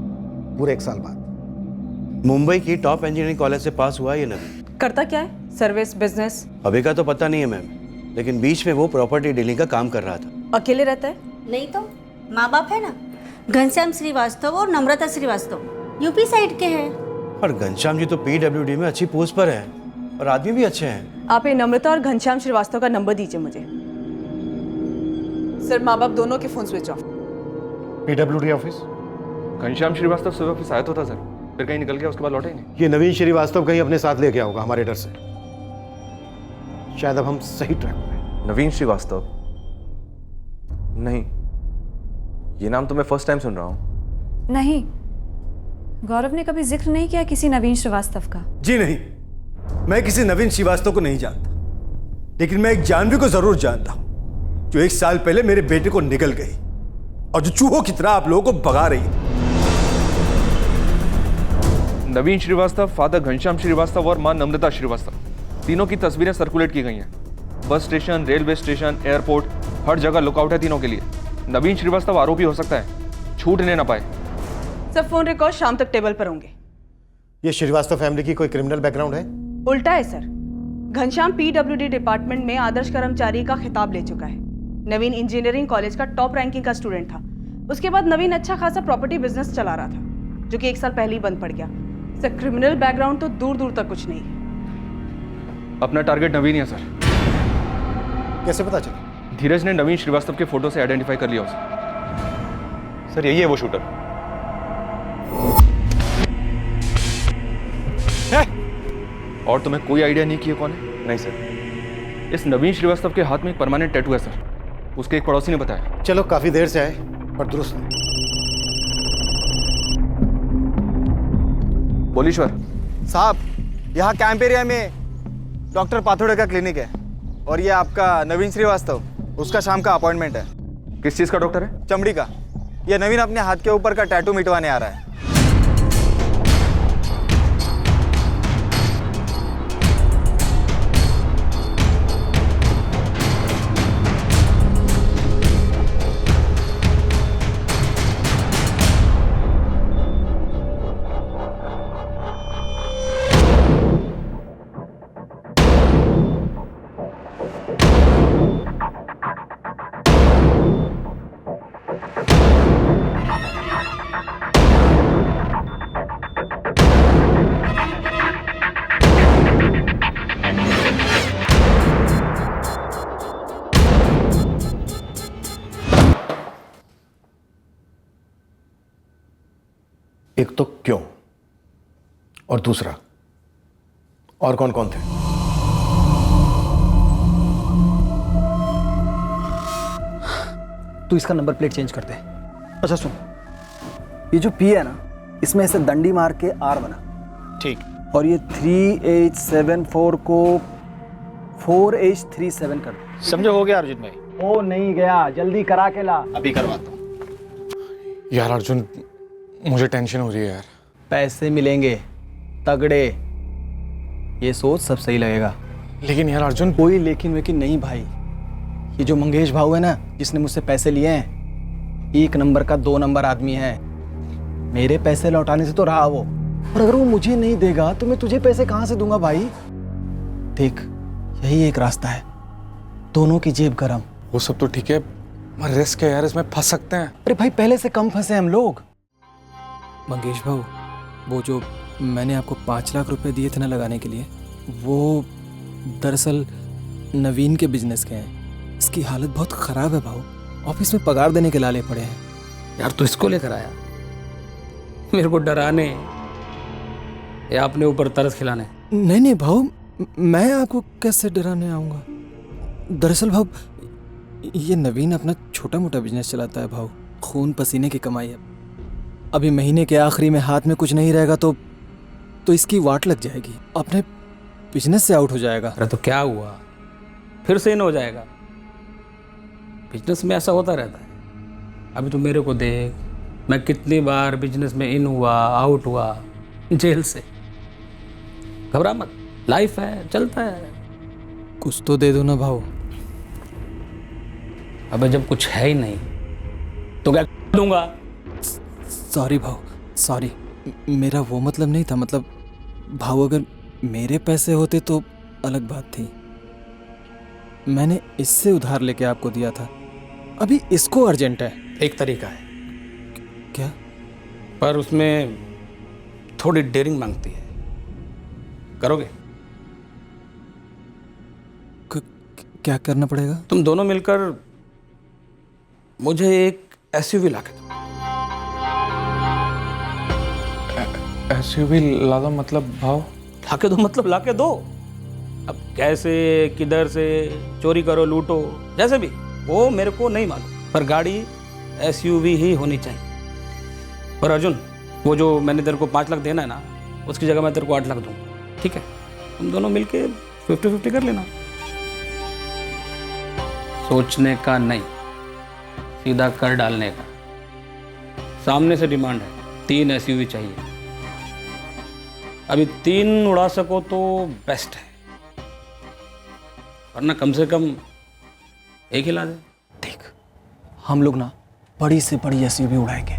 पूरे 1 साल बाद। मुंबई की टॉप इंजीनियरिंग कॉलेज से पास हुआ है ये नवीन। करता क्या है? Service, business? अभी का तो पता नहीं है मैम, लेकिन बीच में वो प्रॉपर्टी डीलिंग का काम कर रहा था। अकेले रहता है? नहीं तो माँ बाप है ना, घनश्याम श्रीवास्तव और नम्रता श्रीवास्तव, यूपी साइड के हैं। और घनश्याम जी तो PWD में अच्छी पोस्ट पर है और आदमी भी अच्छे हैं। आप ये नम्रता और घनश्याम श्रीवास्तव का नंबर दीजिए मुझे। सर माँ बाप दोनों के phone switch off. PWD office? Ghanshyam Srivastava सुबह ऑफिस आया तो था सर, फिर कहीं निकल गया, उसके बाद लौटा ही नहीं। ये नवीन श्रीवास्तव कहीं अपने साथ ले गया होगा हमारे डर से। शायद अब हम सही ट्रैक पे। नवीन श्रीवास्तव? नहीं, ये नाम तो मैं फर्स्ट टाइम सुन रहा हूँ। नहीं, गौरव ने कभी जिक्र नहीं किया किसी नवीन श्रीवास्तव का। जी नहीं, मैं किसी नवीन श्रीवास्तव को नहीं जानता, लेकिन मैं एक जानवी को जरूर जानता हूं जो 1 साल पहले मेरे बेटे को निकल गई और जो चूहों की तरह आप लोगों को भगा रही थी। नवीन श्रीवास्तव, फादर घनश्याम श्रीवास्तव और मां नम्रता श्रीवास्तव, तीनों की तस्वीरें सर्कुलेट की गई हैं। Bus station, railway station, airport, हर जगह लुकआउट है तीनों के लिए। नवीन श्रीवास्तव आरोपी हो सकता है, छूटने ना पाए। सब फोन रिकॉर्ड शाम तक टेबल पर होंगे। ये श्रीवास्तव फैमिली की कोई क्रिमिनल बैकग्राउंड है? उल्टा है सर। घनश्याम PWD डिपार्टमेंट में आदर्श कर्मचारी का खिताब ले चुका है। नवीन इंजीनियरिंग कॉलेज का टॉप रैंकिंग का स्टूडेंट था। उसके बाद नवीन अच्छा खासा प्रॉपर्टी बिजनेस चला रहा था, जो कि 1 साल पहले ही बंद पड़ गया। सर क्रिमिनल बैकग्राउंड तो दूर दूर तक कुछ नहीं है। अपना टारगेट नवीन ही है सर। कैसे पता चला? धीरज ने नवीन श्रीवास्तव के फोटो से आइडेंटिफाई कर लिया उसे। सर यही है वो शूटर। और तुम्हें कोई आइडिया नहीं कि ये कौन है? नहीं सर। इस नवीन श्रीवास्तव के हाथ में एक परमानेंट टैटू है सर, उसके एक पड़ोसी ने बताया। चलो काफी देर से आए पर दुरुस्त नहीं। बोलीश्वर साहब, यहाँ कैंप एरिया में डॉक्टर पाथोड़े का क्लिनिक है और ये आपका नवीन श्रीवास्तव, उसका शाम का अपॉइंटमेंट है। किस चीज़ का डॉक्टर है? चमड़ी का। ये नवीन अपने हाथ के ऊपर का टैटू मिटवाने आ रहा है। एक तो क्यों, और दूसरा और कौन कौन थे? तू इसका नंबर प्लेट चेंज कर दे। अच्छा सुन, ये जो पी है ना, इसमें ऐसे दंडी मार के आर बना। ठीक। और ये 3874 को 4H37 कर दो। समझो हो गया अर्जुन भाई? ओ नहीं गया, जल्दी करा के ला। अभी करवाता हूँ। यार अर्जुन, मुझे टेंशन हो रही है यार। पैसे मिलेंगे तगड़े, ये सोच सब सही लगेगा। लेकिन यार अर्जुन, कोई लेकिन वेकिन नहीं भाई। ये जो मंगेश भाऊ है ना, जिसने मुझसे पैसे लिए हैं, 1 नंबर का 2 नंबर आदमी है। मेरे पैसे लौटाने से तो रहा वो, और अगर वो मुझे नहीं देगा तो मैं तुझे पैसे कहाँ से दूंगा भाई? देख, यही एक रास्ता है, दोनों की जेब गरम। वो सब तो ठीक है, मगर रिस्क है यार, इसमें फंस सकते हैं। अरे भाई, पहले से कम फंसे हम लोग। मंगेश भाऊ, वो जो मैंने आपको 5 लाख रुपए दिए थे ना लगाने के लिए, वो दरअसल नवीन के बिजनेस के हैं। इसकी हालत बहुत ख़राब है भाऊ, ऑफिस में पगार देने के लाले पड़े हैं। यार तू इसको लेकर आया मेरे को डराने या अपने ऊपर तरस खिलाने? नहीं नहीं भाऊ, मैं आपको कैसे डराने आऊँगा? दरअसल भाऊ, ये नवीन अपना छोटा मोटा बिजनेस चलाता है भाऊ, खून पसीने की कमाई है। अभी महीने के आखिरी में हाथ में कुछ नहीं रहेगा तो इसकी वाट लग जाएगी, अपने बिजनेस से आउट हो जाएगा। अरे तो क्या हुआ, फिर से इन हो जाएगा? बिजनेस में ऐसा होता रहता है। अभी तो मेरे को देख, मैं कितनी बार बिजनेस में इन हुआ, आउट हुआ, जेल से। घबरा मत, लाइफ है, चलता है। कुछ तो दे दो ना भाऊ। अबे जब कुछ है ही नहीं तो क्या दूंगा? सॉरी भाऊ, सॉरी, मेरा वो मतलब नहीं था। मतलब भाऊ, अगर मेरे पैसे होते तो अलग बात थी। मैंने इससे उधार लेके आपको दिया था, अभी इसको अर्जेंट है। एक तरीका है। क्या? पर उसमें थोड़ी डेयरिंग मांगती है, करोगे? क्या करना पड़ेगा? तुम दोनों मिलकर मुझे एक SUV ला के दो। SUV ला दो मतलब भाव? ला के दो मतलब ला के दो। अब कैसे, किधर से, चोरी करो, लूटो, जैसे भी, वो मेरे को नहीं मालूम, पर गाड़ी SUV ही होनी चाहिए। और अर्जुन, वो जो मैंने तेरे को 5 लाख देना है ना, उसकी जगह मैं तेरे को 8 लाख दूंगा, ठीक है? तुम दोनों मिलके 50-50 कर लेना। सोचने का नहीं, सीधा कर डालने का। सामने से डिमांड है, 3 SUV चाहिए। अभी 3 उड़ा सको तो बेस्ट है, वरना कम से कम एक ही ला दे। देख, हम लोग ना बड़ी से बड़ी SUV उड़ाएंगे,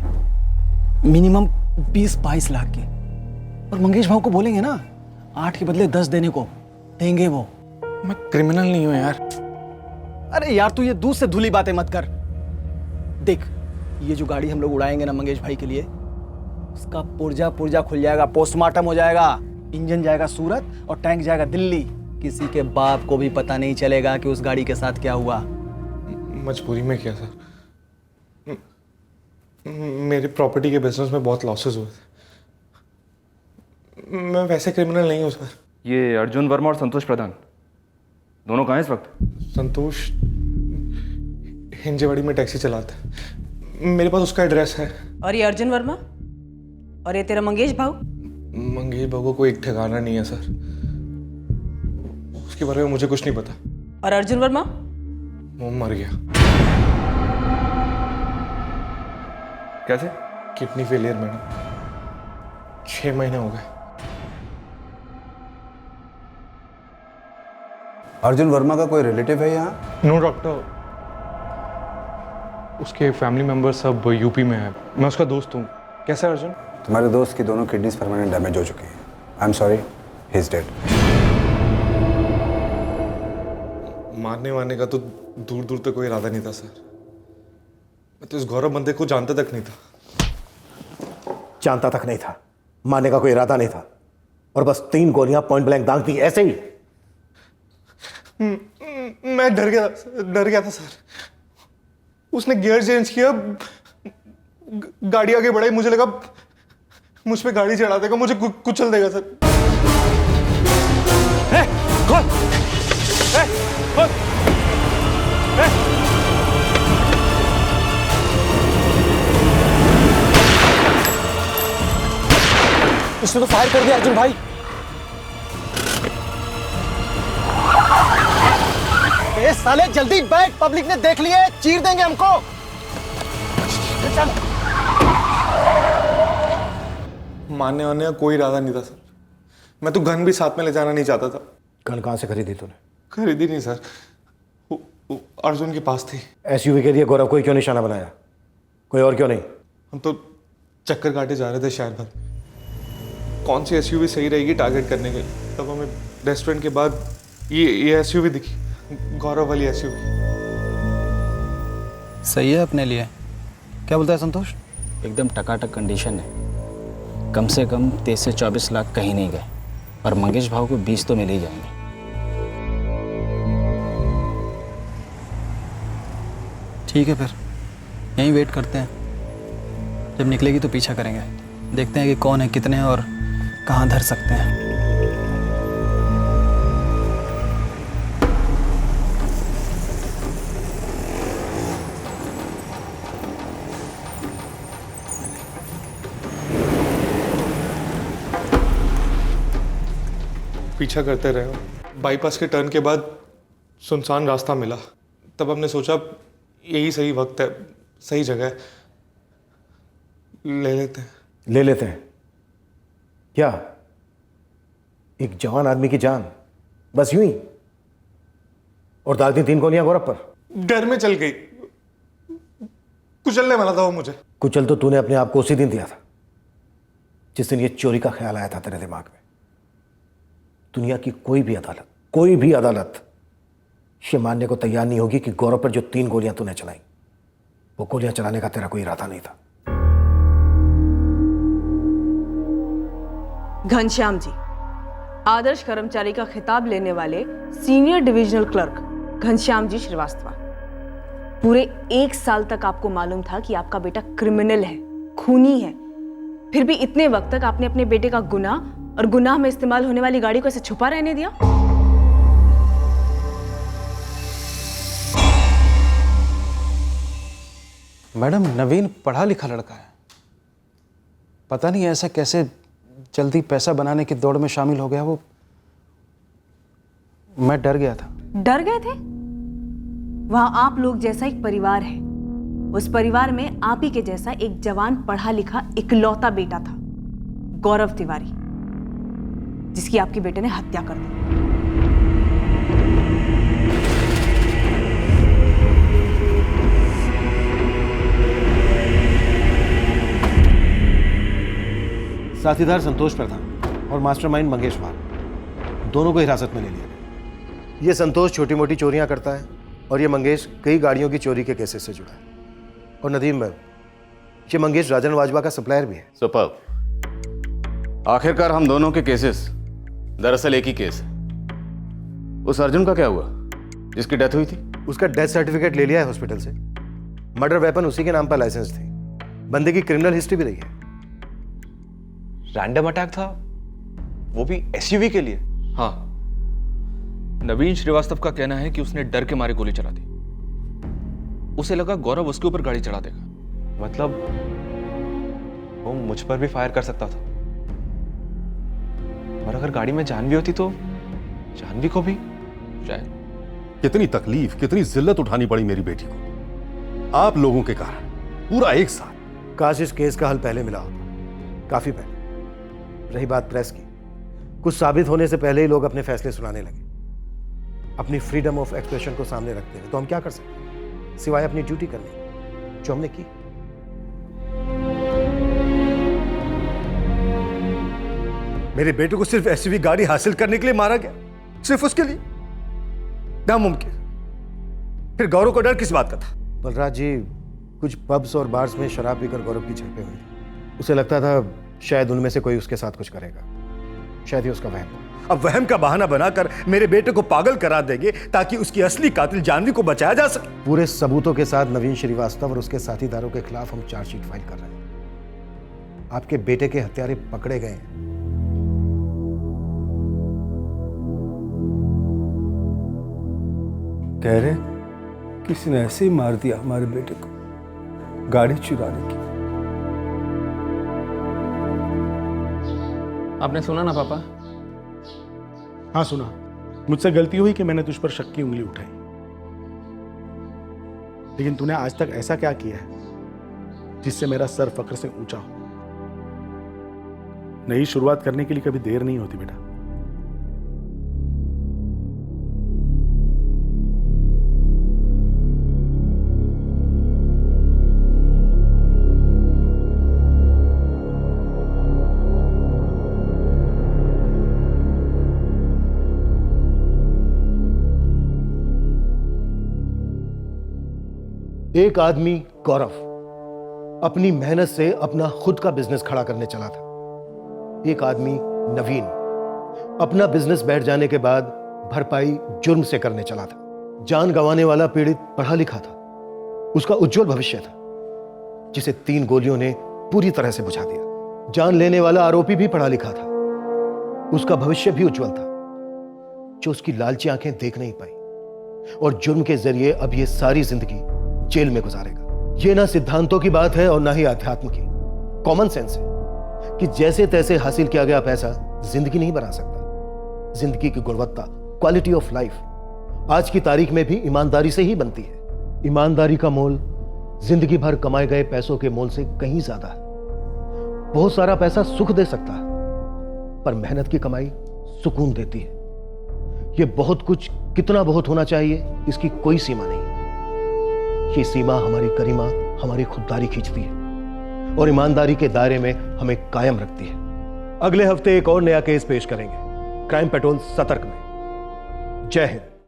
मिनिमम 20-22 लाख की। और मंगेश भाव को बोलेंगे ना, 8 के बदले 10 देने को, देंगे वो। मैं क्रिमिनल नहीं हूं यार। अरे यार, तू ये दूध से धुली बातें मत कर। देख, ये जो गाड़ी हम लोग उड़ाएंगे ना मंगेश भाई के लिए, उसका पुर्जा खुल जाएगा, पोस्टमार्टम हो जाएगा, इंजन जाएगा सूरत और टैंक जाएगा दिल्ली। किसी के बाप को भी पता नहीं चलेगा कि उस गाड़ी के साथ क्या हुआ। मजबूरी में किया सर, मेरी प्रॉपर्टी के बिजनेस में बहुत लॉसेस हुए थे। मैं वैसे क्रिमिनल नहीं हूँ सर। ये अर्जुन वर्मा और संतोष प्रधान दोनों कहाँ हैं इस वक्त? संतोष हिंजेवाड़ी में टैक्सी चलाता है, मेरे पास उसका एड्रेस है। और ये अर्जुन वर्मा, और ये तेरा मंगेश भाऊ? मंगेश भाऊ को कोई एक ठिकाना नहीं है सर, उसके बारे में मुझे कुछ नहीं पता। और अर्जुन वर्मा? वो मर गया। कैसे? किडनी फेलियर मैडम, 6 महीने हो गए। अर्जुन वर्मा का कोई रिलेटिव है यहाँ? नो डॉक्टर, उसके फैमिली मेंबर सब यूपी में है। मैं उसका दोस्त हूँ। कैसा है अर्जुन? तुम्हारे दोस्त की दोनों किडनीज परमानेंट डैमेज हो चुकी हैं। I am sorry, he is dead. मारने वारने का तो दूर दूर तक कोई इरादा नहीं था सर। मैं तो इस गौरव बंदे को जानता तक नहीं था। जानता तक नहीं था, मारने का कोई इरादा नहीं था, और बस 3 गोलियां पॉइंट ब्लैंक दाग दी ऐसे ही। मैं डर गया था सर। उसने गियर चेंज किया, गाड़ी आगे बढ़ाई, मुझे लगा मुझ पे गाड़ी चढ़ा देगा, मुझे कुचल देगा सर। इसने तो फायर कर दिया अर्जुन भाई। ए साले जल्दी बैठ, पब्लिक ने देख लिया है, चीर देंगे हमको। चल। मारने वाने का कोई इरादा नहीं था सर। मैं तो गन भी साथ में ले जाना नहीं चाहता था। गन कहां से खरीदी तूने? खरीदी नहीं सर, वो अर्जुन के पास थी। एसयूवी के लिए गौरव को ही क्यों निशाना बनाया? कोई और क्यों नहीं? हम तो चक्कर काटे जा रहे थे शहर भर, कौन सी एसयूवी सही रहेगी टारगेट करने के लिए। तब हमें रेस्टोरेंट के बाद ये एसयूवी दिखी, गौरव वाली एसयूवी। सही है अपने लिए। क्या बोलता है संतोष? एकदम टकाटक कंडीशन है। कम से कम 23 से 24 लाख कहीं नहीं गए, और मंगेश भाव को 20 तो मिल ही जाएंगे। ठीक है, फिर यहीं वेट करते हैं। जब निकलेगी तो पीछा करेंगे, देखते हैं कि कौन है, कितने हैं और कहाँ धर सकते हैं। पीछा करते रहे। बाईपास के टर्न के बाद सुनसान रास्ता मिला, तब हमने सोचा यही सही वक्त है, सही जगह है, ले लेते हैं। क्या? एक जवान आदमी की जान बस यूं ही, और दाग दी 3 गोलियां गौरव पर। डर में चल गई, कुचलने वाला था वो मुझे। कुचल तो तूने अपने आप को उसी दिन दिया था जिस दिन ये चोरी का ख्याल आया था तेरे दिमाग में। दुनिया की कोई भी अदालत ये मानने को तैयार नहीं होगी कि गौरव पर जो 3 गोलियां तूने चलाई, वो गोलियां चलाने का तेरा कोई इरादा नहीं था। घनश्याम जी, आदर्श कर्मचारी का खिताब लेने वाले senior divisional clerk Ghanshyam ji Srivastava. पूरे 1 साल तक आपको मालूम था कि आपका बेटा क्रिमिनल है, खूनी है, फिर भी इतने वक्त तक आपने अपने बेटे का गुनाह और गुनाह में इस्तेमाल होने वाली गाड़ी को ऐसे छुपा रहने दिया। मैडम, नवीन पढ़ा लिखा लड़का है, पता नहीं ऐसा कैसे जल्दी पैसा बनाने की दौड़ में शामिल हो गया। वो मैं डर गया था। डर गए थे? वहां आप लोग जैसा एक परिवार है, उस परिवार में आप ही के जैसा एक जवान पढ़ा लिखा इकलौता बेटा था, गौरव तिवारी, जिसकी आपके बेटे ने हत्या कर दी। साथीदार संतोष प्रधान और मास्टरमाइंड मंगेश भाव, दोनों को हिरासत में ले लिया गया। ये संतोष छोटी मोटी चोरियां करता है और ये मंगेश कई गाड़ियों की चोरी के केसेस से जुड़ा है। और नदीम भाई, ये मंगेश राजन वाजवा का सप्लायर भी है। सुपर्ब। आखिरकार हम दोनों के केसेस दरअसल एक ही केस है। उस अर्जुन का क्या हुआ जिसकी डेथ हुई थी? उसका डेथ सर्टिफिकेट ले लिया है हॉस्पिटल से। मर्डर वेपन उसी के नाम पर लाइसेंस थी। बंदे की क्रिमिनल हिस्ट्री भी रही है। रैंडम अटैक था, वो भी एसयूवी के लिए। हाँ, नवीन श्रीवास्तव का कहना है कि उसने डर के मारे गोली चला दी। उसे लगा गौरव उसके ऊपर गाड़ी चढ़ा देगा। मतलब वो मुझ पर भी फायर कर सकता था, और अगर गाड़ी में जानवी होती तो जानवी को भी। शायद कितनी तकलीफ, कितनी जिल्लत उठानी पड़ी मेरी बेटी को आप लोगों के कारण, पूरा एक साल। काश इस केस का हल पहले मिला होता, काफी पहले। रही बात प्रेस की, कुछ साबित होने से पहले ही लोग अपने फैसले सुनाने लगे, अपनी फ्रीडम ऑफ एक्सप्रेशन को सामने रखते हुए। तो हम क्या कर सकते सिवाय अपनी ड्यूटी करने, जो हमने की। मेरे बेटे को सिर्फ एसयूवी गाड़ी हासिल करने के लिए मारा गया, सिर्फ उसके लिए? नामुमकिन। फिर गौरव को डर किस बात का था? बलराज जी, कुछ पब्स और बार्स में शराब पीकर गौरव की झड़पें हुई थी। उसे लगता था शायद उनमें से कोई उसके साथ कुछ करेगा, शायद ही उसका वहम। अब वहम का बहाना बनाकर मेरे बेटे को पागल करा देंगे ताकि उसकी असली कातिल जानवी को बचाया जा सके। पूरे सबूतों के साथ नवीन श्रीवास्तव और उसके साथीदारों के खिलाफ हम चार्जशीट फाइल कर रहे हैं। आपके बेटे के हत्यारे पकड़े गए हैं। कह रहे किसी ने ऐसे ही मार दिया हमारे बेटे को, गाड़ी चुराने की। आपने सुना ना पापा? हाँ सुना। मुझसे गलती हुई कि मैंने तुझ पर शक की उंगली उठाई, लेकिन तूने आज तक ऐसा क्या किया है जिससे मेरा सर फक्र से ऊंचा हो? नई शुरुआत करने के लिए कभी देर नहीं होती बेटा। एक आदमी गौरव अपनी मेहनत से अपना खुद का बिजनेस खड़ा करने चला था। एक आदमी नवीन अपना बिजनेस बैठ जाने के बाद भरपाई जुर्म से करने चला था। जान गंवाने वाला पीड़ित पढ़ा लिखा था, उसका उज्जवल भविष्य था, जिसे 3 गोलियों ने पूरी तरह से बुझा दिया। जान लेने वाला आरोपी भी पढ़ा लिखा था, उसका भविष्य भी उज्जवल था, जो उसकी लालची आंखें देख नहीं पाई और जुर्म के जरिए अब ये सारी जिंदगी जेल में गुजारेगा। ये ना सिद्धांतों की बात है और ना ही अध्यात्म की, कॉमन सेंस है कि जैसे तैसे हासिल किया गया पैसा जिंदगी नहीं बना सकता। जिंदगी की गुणवत्ता, क्वालिटी ऑफ लाइफ आज की तारीख में भी ईमानदारी से ही बनती है। ईमानदारी का मोल जिंदगी भर कमाए गए पैसों के मोल से कहीं ज्यादा है। बहुत सारा पैसा सुख दे सकता है, पर मेहनत की कमाई सुकून देती है। यह बहुत कुछ कितना बहुत होना चाहिए, इसकी कोई सीमा नहीं। ये सीमा हमारी गरिमा, हमारी खुददारी खींचती है और ईमानदारी के दायरे में हमें कायम रखती है। अगले हफ्ते एक और नया केस पेश करेंगे क्राइम पेट्रोल सतर्क में। जय हिंद।